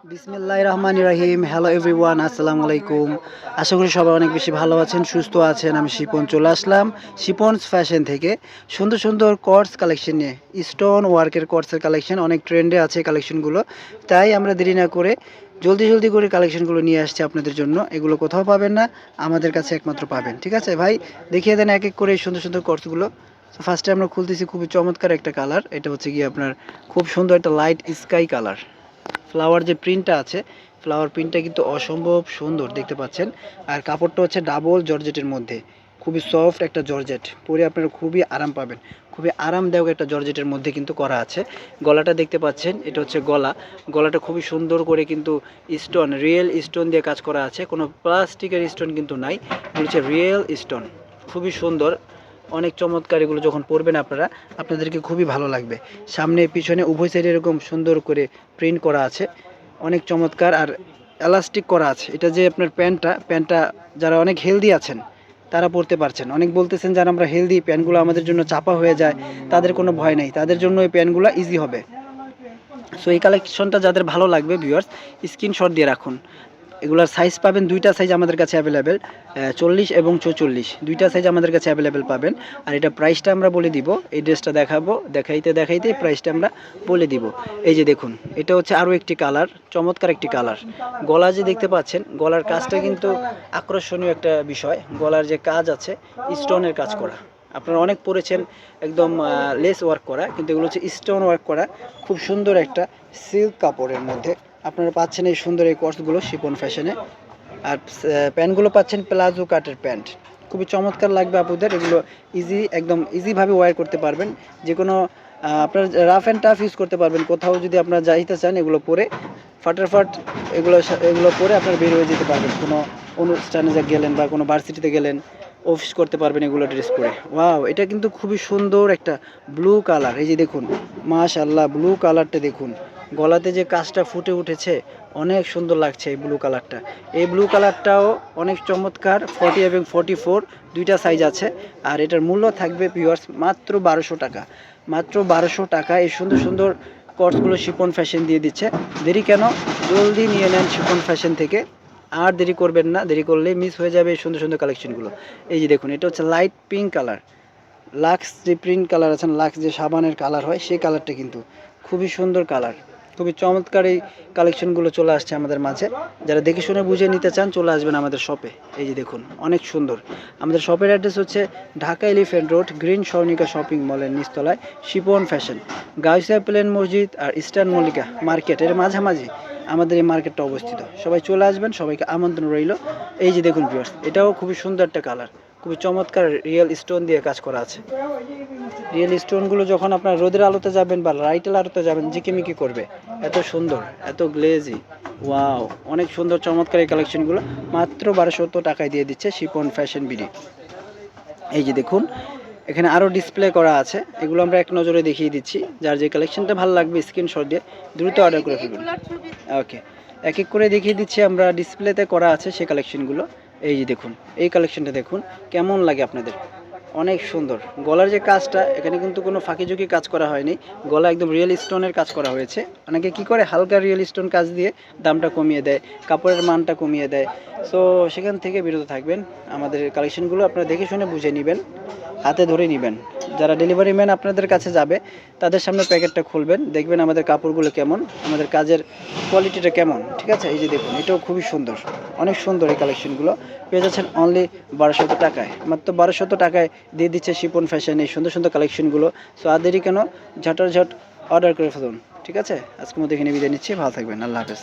বিসমিল্লাহির রহমানির রহিম। Hello everyone, আসসালামু আলাইকুম। আশা করি সবাই অনেক বেশি ভালো আছেন, সুস্থ আছেন। আমি শিপন চলে আসলাম শিপনস ফ্যাশন থেকে সুন্দর সুন্দর কর্স কালেকশন নিয়ে। স্টোন ওয়ার্কের কর্সের কালেকশন অনেক ট্রেন্ডে আছে কালেকশনগুলো, তাই আমরা দেরি না করে জলদি জলদি করে কালেকশনগুলো নিয়ে আসছি আপনাদের জন্য। এগুলো কোথাও পাবেন না, আমাদের কাছে একমাত্র পাবেন। ঠিক আছে ভাই, দেখিয়ে দেন এক এক করে এই সুন্দর সুন্দর কর্সগুলো। তো ফার্স্টে আমরা খুলতেছি খুবই চমৎকার একটা কালার। এটা হচ্ছে গিয়ে আপনার খুব সুন্দর একটা লাইট স্কাই কালার। ফ্লাওয়ার যে প্রিন্টটা আছে, ফ্লাওয়ার প্রিন্টটা কিন্তু অসম্ভব সুন্দর দেখতে পাচ্ছেন। আর কাপড়টা হচ্ছে ডাবল জর্জেটের মধ্যে, খুবই সফট একটা জর্জেট, পরে আপনারা খুবই আরাম পাবেন। খুবই আরামদায়ক একটা জর্জেটের মধ্যে কিন্তু করা আছে। গলাটা দেখতে পাচ্ছেন, এটা হচ্ছে গলা। গলাটা খুবই সুন্দর করে কিন্তু স্টোন, রিয়েল স্টোন দিয়ে কাজ করা আছে, কোনো প্লাস্টিকের স্টোন কিন্তু নাই, এগুলো হচ্ছে রিয়েল স্টোন। খুবই সুন্দর, অনেক চমৎকার। এগুলো যখন পরবেন আপনারা, আপনাদেরকে খুবই ভালো লাগবে। সামনে পিছনে উভয় সাইডে এরকম সুন্দর করে প্রিন্ট করা আছে, অনেক চমৎকার। আর এলাস্টিক করা আছে। এটা যে আপনার প্যান্টটা যারা অনেক হেলদি আছেন তারা পরতে পারছেন। অনেক বলতেছেন যারা আমরা হেলদি, প্যান্টগুলো আমাদের জন্য চাপা হয়ে যায়, তাদের কোনো ভয় নেই, তাদের জন্য এই প্যান্টগুলো ইজি হবে। সো এই কালেকশনটা যাদের ভালো লাগবে ভিউয়ার্স, স্ক্রিনশট দিয়ে রাখুন। এগুলোর সাইজ পাবেন, দুইটা সাইজ আমাদের কাছে অ্যাভেলেবেল, 40 এবং 44, দুইটা সাইজ আমাদের কাছে অ্যাভেলেবেল পাবেন। আর এটা প্রাইসটা আমরা বলে দিব, এই ড্রেসটা দেখাবো, দেখাইতে দেখাইতে প্রাইসটা আমরা বলে দিব। এই যে দেখুন, এটা হচ্ছে আরও একটি কালার, চমৎকার একটি কালার। গলা যে দেখতে পাচ্ছেন, গলার কাজটা কিন্তু আকর্ষণীয় একটা বিষয়। গলার যে কাজ আছে, স্টোনের কাজ করা। আপনারা অনেক পরেছেন একদম লেস ওয়ার্ক করা, কিন্তু এগুলো হচ্ছে স্টোন ওয়ার্ক করা, খুব সুন্দর একটা সিল্ক কাপড়ের মধ্যে আপনারা পাচ্ছেন এই সুন্দর এই কোর্সগুলো শিপন ফ্যাশনে। আর প্যান্টগুলো পাচ্ছেন প্লাজো কাটের প্যান্ট, খুবই চমৎকার লাগবে আপুদের। এগুলো একদম ইজিভাবে ওয়্যার করতে পারবেন, যে কোনো আপনার রাফ অ্যান্ড টাফ ইউজ করতে পারবেন। কোথাও যদি আপনারা যাইতে চান, এগুলো পরে ফাটাফাট এগুলো এগুলো পরে আপনার বের হয়ে যেতে পারবেন। কোনো অনুষ্ঠানে যা গেলেন বা কোনো ভার্সিটিতে গেলেন, অফিস করতে পারবেন এগুলো ড্রেস পরে। ওয়াও, এটা কিন্তু খুবই সুন্দর একটা ব্লু কালার। এই যে দেখুন, মাশাআল্লাহ, ব্লু কালারটা দেখুন, গলাতে যে কাজটা ফুটে উঠেছে, অনেক সুন্দর লাগছে এই ব্লু কালারটা। এই ব্লু কালারটাও অনেক চমৎকার, 40 এবং 44 দুইটা সাইজ আছে। আর এটার মূল্য থাকবে ভিউয়ার্স মাত্র 1200 টাকা। মাত্র 1200 টাকা এই সুন্দর সুন্দর কর্সগুলো শিপন ফ্যাশন দিয়ে দিচ্ছে। দেরি কেন, জলদি নিয়ে নেন শিপন ফ্যাশন থেকে। আর দেরি করবেন না, দেরি করলে মিস হয়ে যাবে এই সুন্দর সুন্দর কালেকশনগুলো। এই যে দেখুন, এটা হচ্ছে লাইট পিঙ্ক কালার। লাক্স যে প্রিন্ট কালার আছেন, লাক্স যে সাবানের কালার হয়, সেই কালারটা কিন্তু খুবই সুন্দর কালার। খুবই চমৎকার এই কালেকশনগুলো চলে আসছে আমাদের মাঝে। যারা দেখে শুনে বুঝে নিতে চান, চলে আসবেন আমাদের শপে। এই যে দেখুন, অনেক সুন্দর। আমাদের শপের অ্যাড্রেস হচ্ছে Dhaka elephant road, green Swarnika shopping মলের নিচতলায় শিপন ফ্যাশন। গাউসিয়া প্লেন মসজিদ আর ইস্টার্ন মল্লিকা মার্কেটের মাঝামাঝি আমাদের এই মার্কেটটা অবস্থিত। সবাই চলে আসবেন, সবাইকে আমন্ত্রণ রইল। এই যে দেখুন ভিউয়ার্স, এটাও খুবই সুন্দর একটা কালার, খুবই চমৎকার, রিয়েল স্টোন দিয়ে কাজ করা আছে। রিয়েল স্টোনগুলো যখন আপনার রোদের আলোতে যাবেন বা লাইটের আলোতে যাবেন, ঝিকিমিকি করবে, এত সুন্দর, এত গ্লেজি। ওয়াও, অনেক সুন্দর চমৎকার এই কালেকশনগুলো মাত্র 1200 টাকায় দিয়ে দিচ্ছে শিপন ফ্যাশন বিডি। এই যে দেখুন, এখানে আরও ডিসপ্লে করা আছে, এগুলো আমরা এক নজরে দেখিয়ে দিচ্ছি। যার যে কালেকশনটা ভালো লাগবে স্ক্রিনশট দিয়ে দ্রুত অর্ডার করে ফেলবেন। ওকে, এক এক করে দেখিয়ে দিচ্ছি আমরা, ডিসপ্লেতে করা আছে সেই কালেকশনগুলো। এই যে দেখুন, এই কালেকশনটা দেখুন, কেমন লাগে আপনাদের, অনেক সুন্দর। গলার যে কাজটা, এখানে কিন্তু কোনো ফাঁকিঝুঁকি কাজ করা হয়নি, গলা একদম রিয়েল স্টোনের কাজ করা হয়েছে। অনেকে কী করে, হালকা রিয়েল স্টোন কাজ দিয়ে দামটা কমিয়ে দেয়, কাপড়ের মানটা কমিয়ে দেয়। সো সেখান থেকে বিরত থাকবেন। আমাদের কালেকশনগুলো আপনারা দেখে শুনে বুঝে নেবেন, হাতে ধরে নেবেন। যারা ডেলিভারি ম্যান আপনাদের কাছে যাবে, তাদের সামনে প্যাকেটটা খুলবেন, দেখবেন আমাদের কাপড়গুলো কেমন, আমাদের কাজের কোয়ালিটিটা কেমন। ঠিক আছে, এই যে দেখুন, এটাও খুবই সুন্দর, অনেক সুন্দর। এই কালেকশনগুলো পেয়ে যাচ্ছেন অনলি 1200 টাকায়, মাত্র 1200 টাকায় দিয়ে দিচ্ছে শিপন ফ্যাশন এই সুন্দর সুন্দর কালেকশনগুলো। সো আর দেরি কেন, ঝটাঝট অর্ডার করে ফেলুন। ঠিক আছে, আজকের মধ্যে এখানে বিদায় নিচ্ছি, ভালো থাকবেন, আল্লাহ হাফেজ।